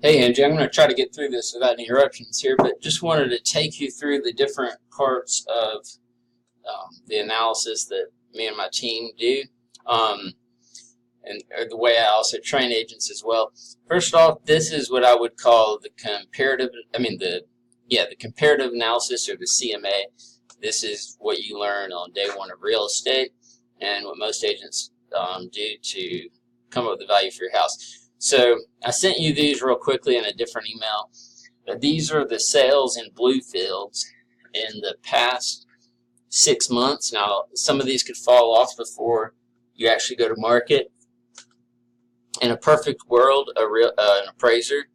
Hey Angie, I'm going to try to get through this without any interruptions here, but just wanted to take you through the different parts of the analysis that me and my team do, um, and the way I also train agents as well. First off, this is what I would call the comparative. The comparative analysis, or the CMA. This is what you learn on day one of real estate, and what most agents do to come up with the value for your house. So I sent you these real quickly in a different email. But these are the sales in blue fields in the past 6 months. Now, some of these could fall off before you actually go to market. In a perfect world, an appraiser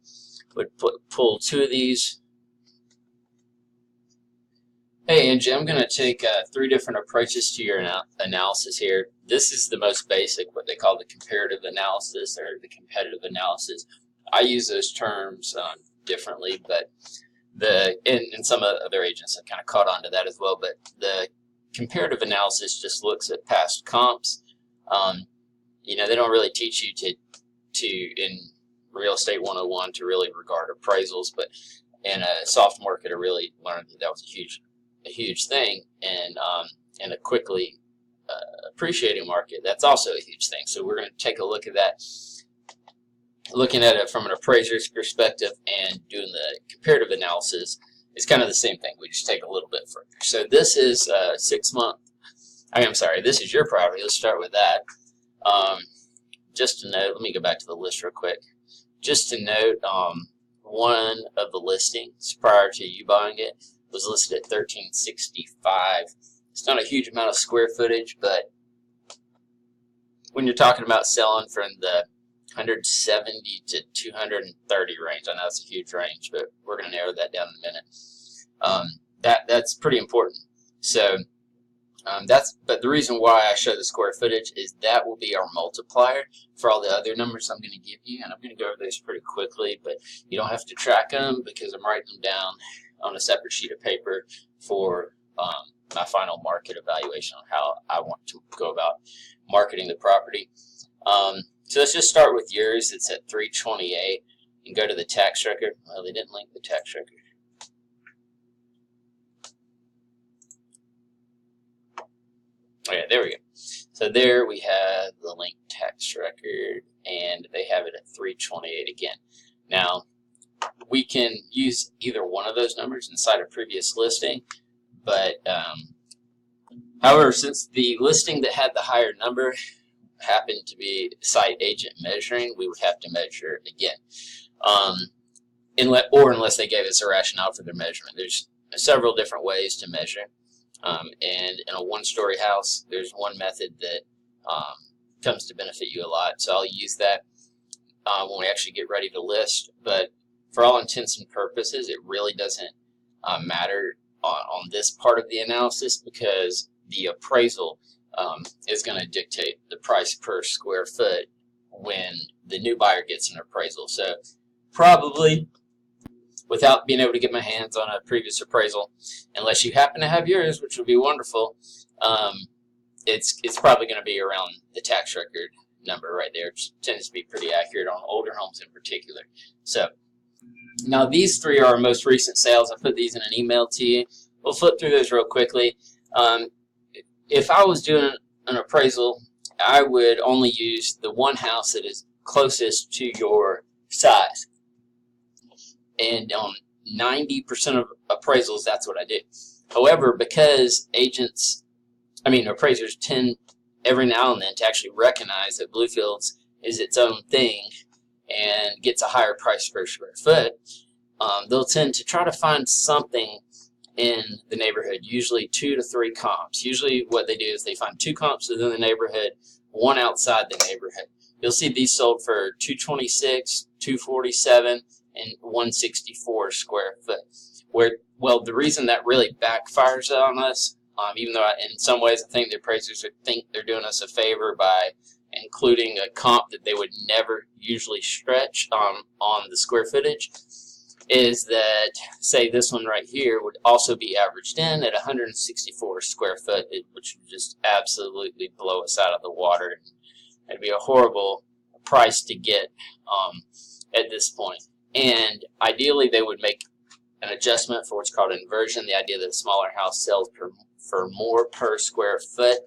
would pull two of these. Hey Angie, I'm going to take three different approaches to your analysis here. This is the most basic, what they call the comparative analysis or the competitive analysis. I use those terms differently, but and some other agents have kind of caught on to that as well. But the comparative analysis just looks at past comps. They don't really teach you to in real estate 101 to really regard appraisals, but in a soft market, I really learned that was a huge thing, and in a quickly appreciating market, that's also a huge thing. So we're going to take a look at that, looking at it from an appraiser's perspective, and doing the comparative analysis is kind of the same thing. We just take a little bit further. So this is 6 month. This is your property. Let's start with that. Just to note, let me go back to the list real quick. Just to note, one of the listings prior to you buying it was listed at $1,365. It's not a huge amount of square footage, but when you're talking about selling from the 170 to 230 range, I know that's a huge range, but we're going to narrow that down in a minute. That's pretty important. So but the reason why I show the square footage is that will be our multiplier for all the other numbers I'm going to give you, and I'm going to go over those pretty quickly, but you don't have to track them because I'm writing them down on a separate sheet of paper for my final market evaluation on how I want to go about marketing the property. So let's just start with yours. It's at 328, and go to the tax record. Well, they didn't link the tax record. Okay, there we go. So there we have the linked tax record, and they have it at 328 again. Now, we can use either one of those numbers inside a previous listing, but however, since the listing that had the higher number happened to be site agent measuring, we would have to measure it again, unless they gave us a rationale for their measurement. There's several different ways to measure. And in a one-story house, there's one method that comes to benefit you a lot. So I'll use that when we actually get ready to list. But for all intents and purposes, it really doesn't matter on this part of the analysis, because the appraisal is going to dictate the price per square foot when the new buyer gets an appraisal. So probably, without being able to get my hands on a previous appraisal, unless you happen to have yours, which would be wonderful, it's probably going to be around the tax record number right there, which tends to be pretty accurate on older homes in particular. So now these three are our most recent sales. I put these in an email to you. We'll flip through those real quickly. If I was doing an appraisal, I would only use the one house that is closest to your size. And on 90% of appraisals, that's what I do. However, because appraisers tend every now and then to actually recognize that Bluefields is its own thing and gets a higher price per square foot, they'll tend to try to find something in the neighborhood, usually 2 to 3 comps. Usually what they do is they find 2 comps within the neighborhood, 1 outside the neighborhood. You'll see these sold for $226, $247, and $164 square foot. The reason that really backfires on us, even though in some ways I think the appraisers would think they're doing us a favor by including a comp that they would never usually stretch on the square footage, is that, say, this one right here would also be averaged in at 164 square foot, which would just absolutely blow us out of the water. It'd be a horrible price to get at this point. And ideally they would make an adjustment for what's called an inversion, the idea that a smaller house sells for more per square foot.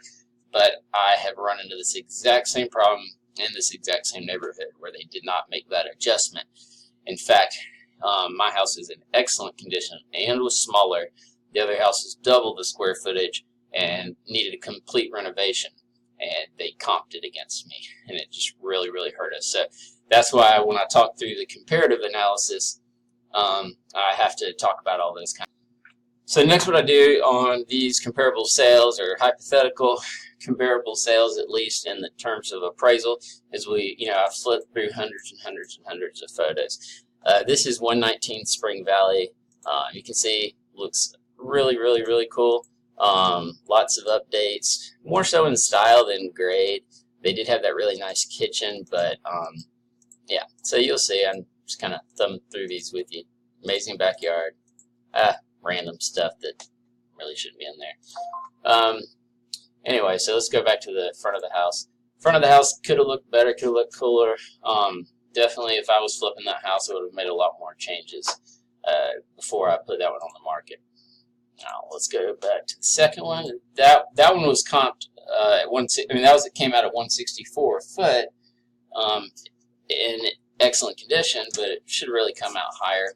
But I have run into this exact same problem in this exact same neighborhood where they did not make that adjustment. In fact, my house is in excellent condition and was smaller. The other house is double the square footage and needed a complete renovation, and they comped it against me, and it just really, really hurt us. So that's why when I talk through the comparative analysis, I have to talk about all those kinds. So next, what I do on these comparable sales, or hypothetical comparable sales, at least in the terms of appraisal, is I flipped through hundreds and hundreds and hundreds of photos. This is 119 Spring Valley. You can see looks really, really, really cool. Lots of updates, more so in style than grade. They did have that really nice kitchen, but yeah. So you'll see. I'm just kind of thumbing through these with you. Amazing backyard. Random stuff that really shouldn't be in there. Anyway, so let's go back to the front of the house. Front of the house could have looked better, could have looked cooler. Definitely, if I was flipping that house, I would have made a lot more changes before I put that one on the market. Now let's go back to the second one. That one was comped at it came out at 164 a foot, in excellent condition, but it should really come out higher.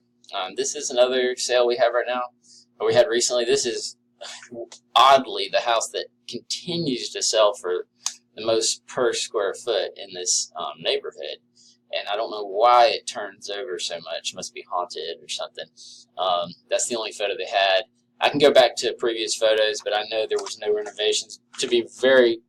This is another sale we have right now, or we had recently. This is oddly the house that continues to sell for the most per square foot in this neighborhood, and I don't know why it turns over so much. It must be haunted or something. That's the only photo they had. I can go back to previous photos, but I know there was no renovations. To be very,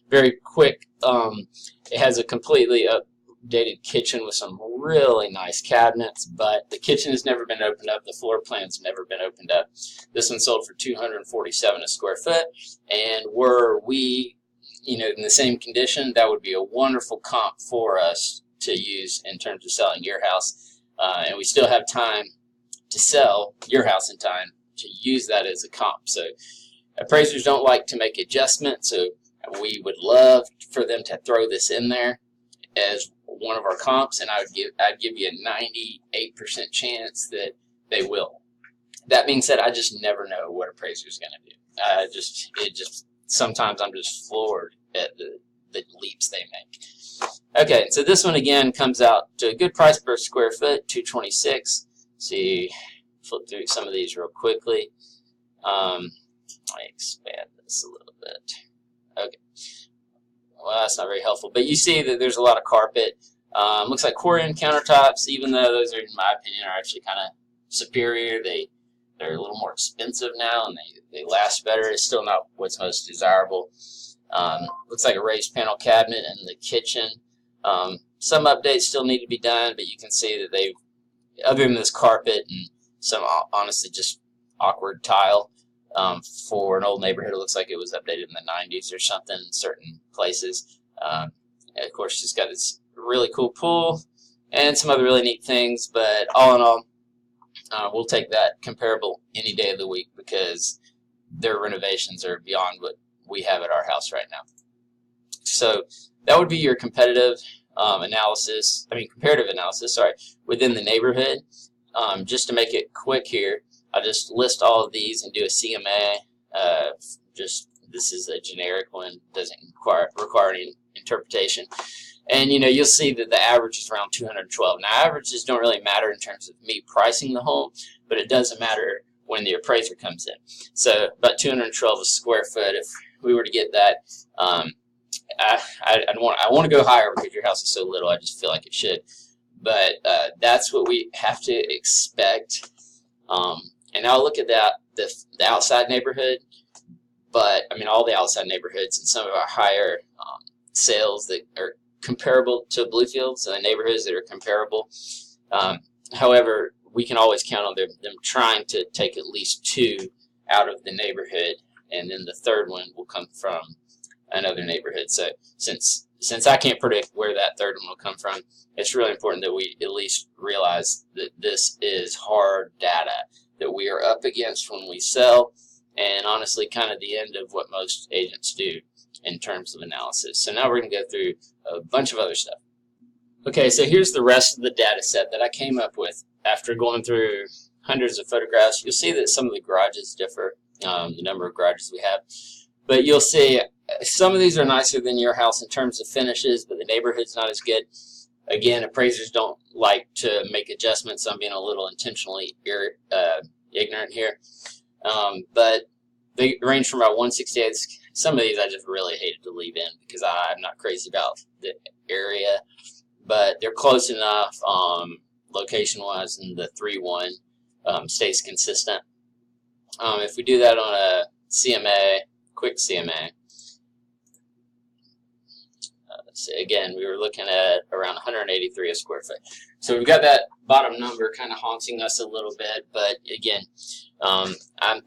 very quick, it has a completely updated kitchen with some really nice cabinets, but the kitchen has never been opened up. The floor plan's never been opened up. This one sold for $247 a square foot, and were we, in the same condition, that would be a wonderful comp for us to use in terms of selling your house, and we still have time to sell your house in time to use that as a comp. So appraisers don't like to make adjustments, so we would love for them to throw this in there as one of our comps, and I'd give you a 98% chance that they will. That being said, I just never know what appraiser's going to do. Sometimes I'm just floored at the leaps they make. Okay, so this one again comes out to a good price per square foot, $226. See, flip through some of these real quickly. Let me expand this a little bit. Okay. Well, that's not very helpful, but you see that there's a lot of carpet. Looks like Corian countertops, even though those are, in my opinion, are actually kind of superior. They're a little more expensive now, and they last better. It's still not what's most desirable. Looks like a raised panel cabinet in the kitchen. Some updates still need to be done, but you can see that they've, other than this carpet and some honestly just awkward tile, for an old neighborhood, it looks like it was updated in the 90s or something in certain places. Of course, it's got this really cool pool and some other really neat things, but all in all, we'll take that comparable any day of the week because their renovations are beyond what we have at our house right now. So that would be your comparative analysis, within the neighborhood. Just to make it quick here, I'll just list all of these and do a CMA. This is a generic one, doesn't require any interpretation. And you'll see that the average is around 212. Now averages don't really matter in terms of me pricing the home, but it doesn't matter when the appraiser comes in. So about 212 a square foot. If we were to get that, I want to go higher because your house is so little. I just feel like it should. But that's what we have to expect. And I'll look at the outside neighborhood, but I mean all the outside neighborhoods and some of our higher sales that are comparable to Bluefields and the neighborhoods that are comparable. However, we can always count on them trying to take at least two out of the neighborhood, and then the third one will come from another neighborhood. So since I can't predict where that third one will come from, it's really important that we at least realize that this is hard data that we are up against when we sell, and honestly kind of the end of what most agents do in terms of analysis. So now we're going to go through a bunch of other stuff. Okay, so here's the rest of the data set that I came up with after going through hundreds of photographs. You'll see that some of the garages differ, the number of garages we have. But you'll see some of these are nicer than your house in terms of finishes, but the neighborhood's not as good. Again, appraisers don't like to make adjustments. I'm being a little intentionally ignorant here. But they range from about 168. Some of these I just really hated to leave in because I'm not crazy about the area. But they're close enough location-wise, and the 3-1 stays consistent. If we do that on a CMA, quick CMA, let's see, again, we were looking at around 183 a square foot. So we've got that bottom number kind of haunting us a little bit, but again, I'm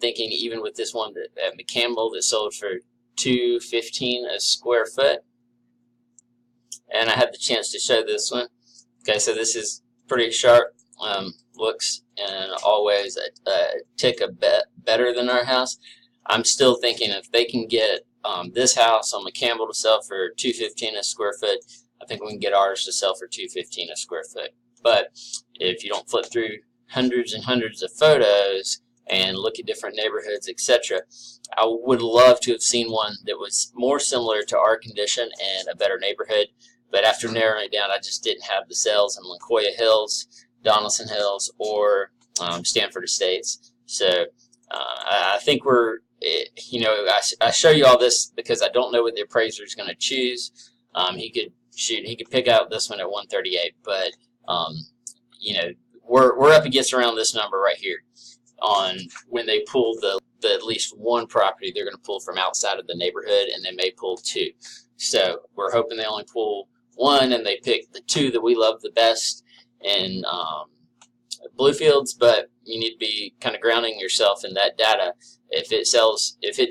thinking even with this one at McCampbell that sold for $215 a square foot, and I had the chance to show this one. Okay, so this is pretty sharp looks and always a tick a bit better than our house. I'm still thinking if they can get this house on McCampbell to sell for $215 a square foot, I think we can get ours to sell for $215 a square foot. But if you don't flip through hundreds and hundreds of photos and look at different neighborhoods, etc., I would love to have seen one that was more similar to our condition and a better neighborhood. But after narrowing it down, I just didn't have the sales in Lancoya Hills, Donaldson Hills, or Stanford Estates. So I think we're, you know, I show you all this because I don't know what the appraiser is going to choose. He could pick out this one at 138, but you know, we're up against around this number right here on when they pull the at least one property they're going to pull from outside of the neighborhood, and they may pull two. So we're hoping they only pull one and they pick the two that we love the best in Bluefields, but you need to be kind of grounding yourself in that data. If it sells, if they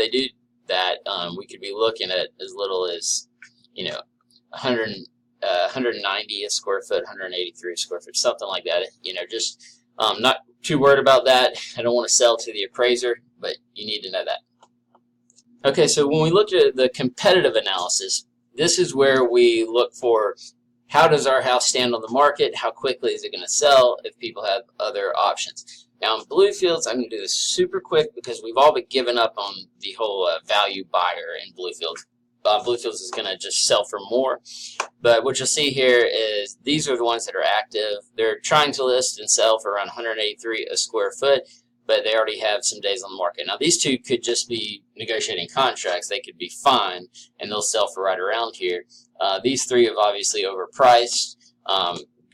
do that, we could be looking at as little as, you know, 190 a square foot, 183 a square foot, something like that. You know, just not too worried about that. I don't want to sell to the appraiser, but you need to know that. Okay, so when we look at the competitive analysis, this is where we look for how does our house stand on the market, how quickly is it going to sell if people have other options. Now in Bluefields, I'm going to do this super quick because we've all but given up on the whole value buyer in Bluefields. Bluefields is going to just sell for more. But what you'll see here is these are the ones that are active. They're trying to list and sell for around 183 a square foot, but they already have some days on the market. Now these two could just be negotiating contracts. They could be fine, and they'll sell for right around here. These three have obviously overpriced,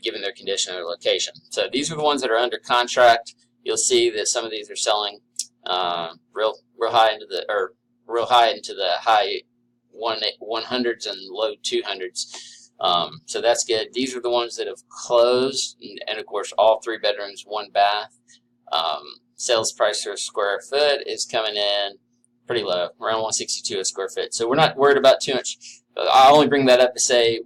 given their condition and their location. So these are the ones that are under contract. You'll see that some of these are selling real high into the high 100s and low 200s. So that's good. These are the ones that have closed, and of course all 3 bedrooms, 1 bath. Sales price per square foot is coming in pretty low, around 162 a square foot. So we're not worried about too much. I only bring that up to say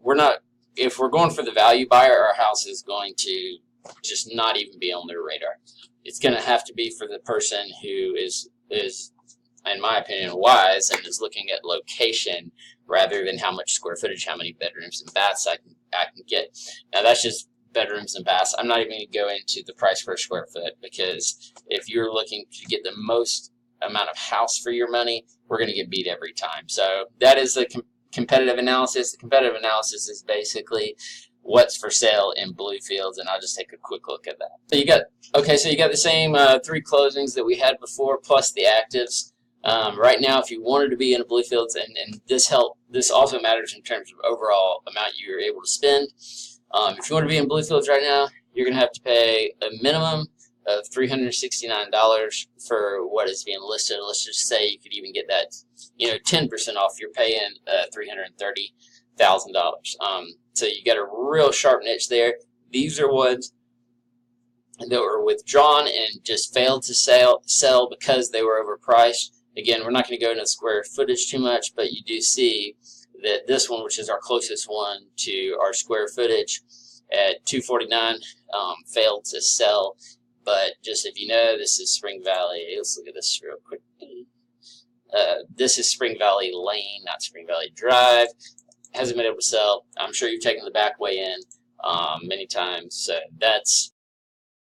if we're going for the value buyer, our house is going to just not even be on their radar. It's going to have to be for the person who is, in my opinion, wise and is looking at location rather than how much square footage, how many bedrooms and baths I can get. Now that's just bedrooms and baths. I'm not even going to go into the price per square foot, because if you're looking to get the most amount of house for your money, we're going to get beat every time. So that is the competitive analysis. The competitive analysis is basically what's for sale in Bluefields, and I'll just take a quick look at that. So you got the same 3 closings that we had before plus the actives. Right now, if you wanted to be in a Bluefields, and this also matters in terms of overall amount you're able to spend. If you want to be in Bluefields right now, you're going to have to pay a minimum of $369 for what is being listed. Let's just say you could even get that, 10% off. You're paying $330,000. So you got a real sharp niche there. These are ones that were withdrawn and just failed to sell because they were overpriced. Again, we're not going to go into square footage too much, but you do see that this one, which is our closest one to our square footage at 249, failed to sell. But just if you know, this is Spring Valley. Let's look at this real quick. This is Spring Valley Lane, not Spring Valley Drive. hasn't been able to sell. I'm sure you've taken the back way in many times. So that's